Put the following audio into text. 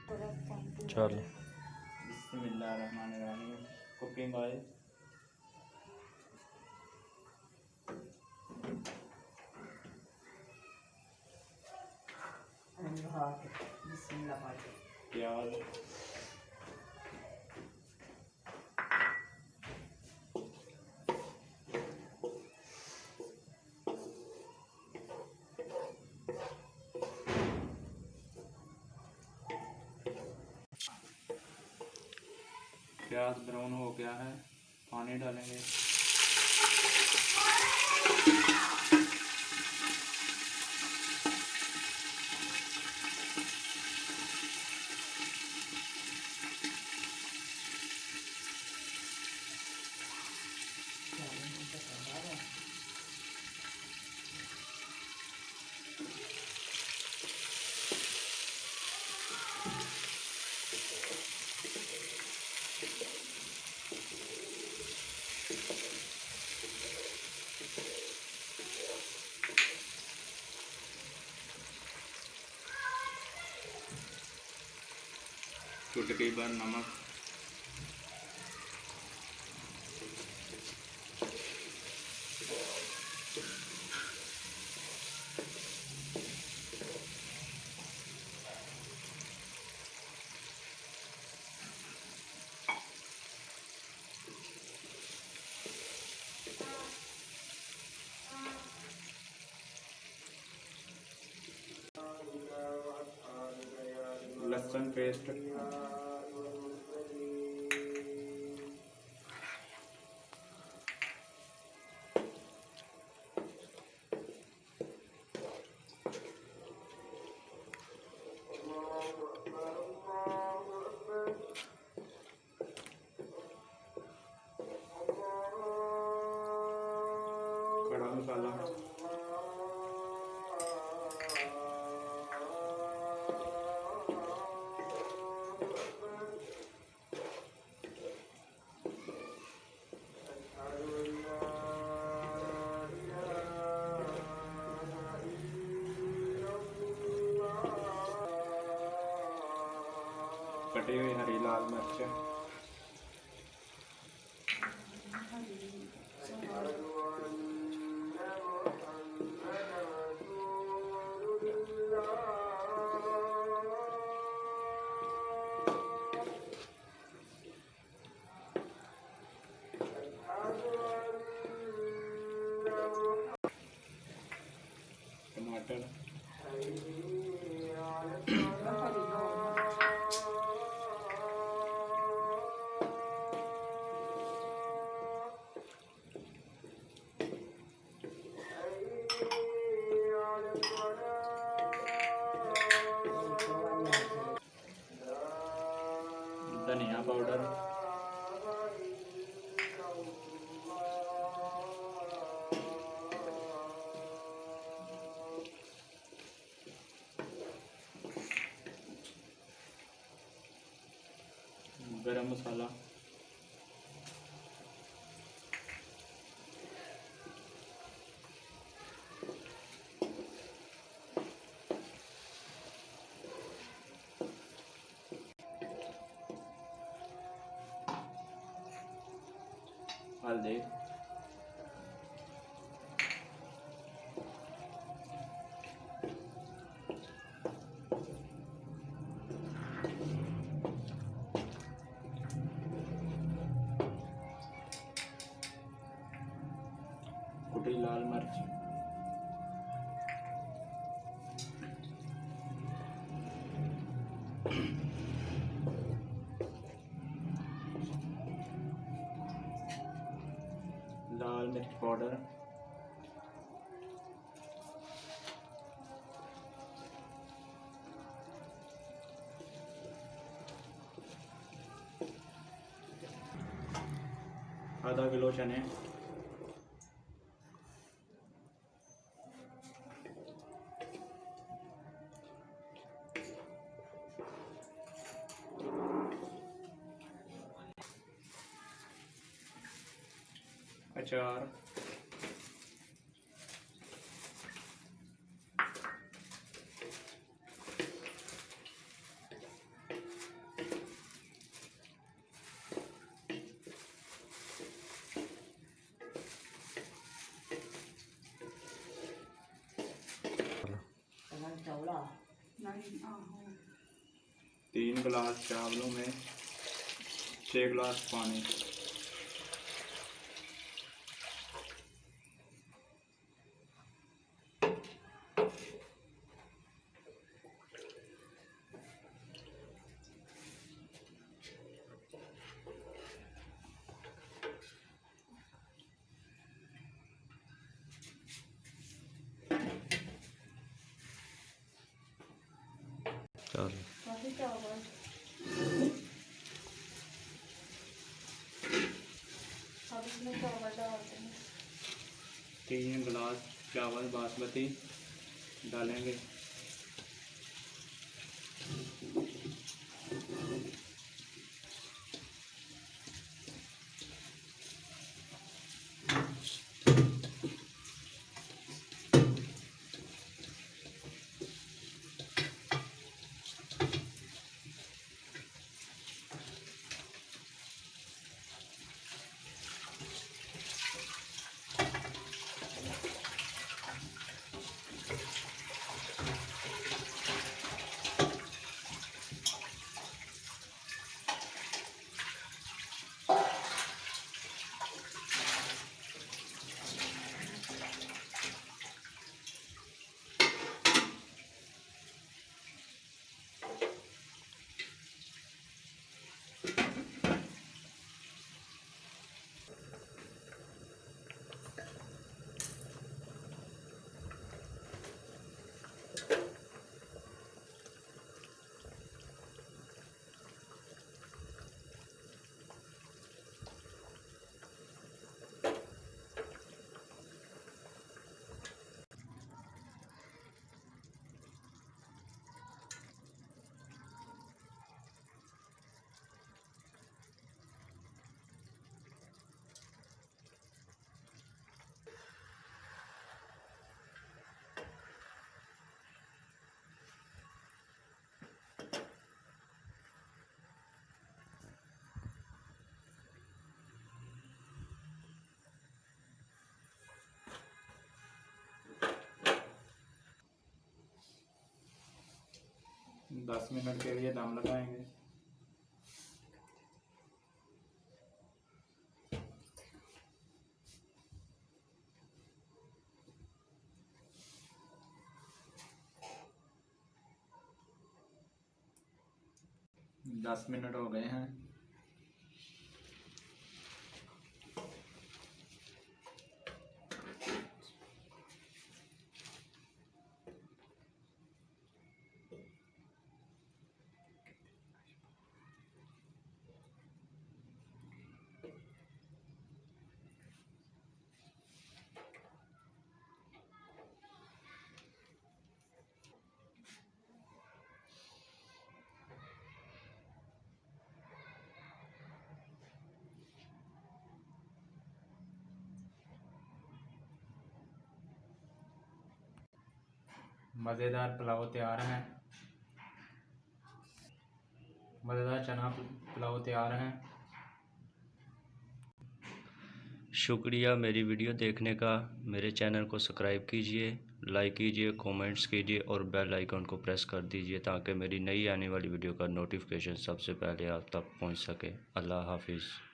चल बिस्मिल्लाहिर्रहमानिर्रहीम। Cooking oil, प्याज, प्याज ब्राउन हो गया है, पानी डालेंगे। चुटकी भर नमक, लहसुन पेस्ट, खड़ा मसाला, कटी हुई हरी लाल मिर्च, टमाटर, धनिया पाउडर, गरम मसाला, हल्दी, कुटी लाल मिर्च, लाल मिर्च पाउडर, आधा किलो चने, अचार, 3 गिलास चावलों में 6 गिलास पानी। अब इसमें चावल डालते हैं। 3 गिलास चावल बासमती डालेंगे। दस मिनट के लिए दम लगाएंगे। दस मिनट हो गए हैं। मज़ेदार पुलाव तैयार है। मज़ेदार चना पुलाव तैयार है। शुक्रिया मेरी वीडियो देखने का। मेरे चैनल को सब्सक्राइब कीजिए, लाइक कीजिए, कमेंट्स कीजिए और बेल आइकन को प्रेस कर दीजिए ताकि मेरी नई आने वाली वीडियो का नोटिफिकेशन सबसे पहले आप तक पहुंच सके। अल्लाह हाफिज़।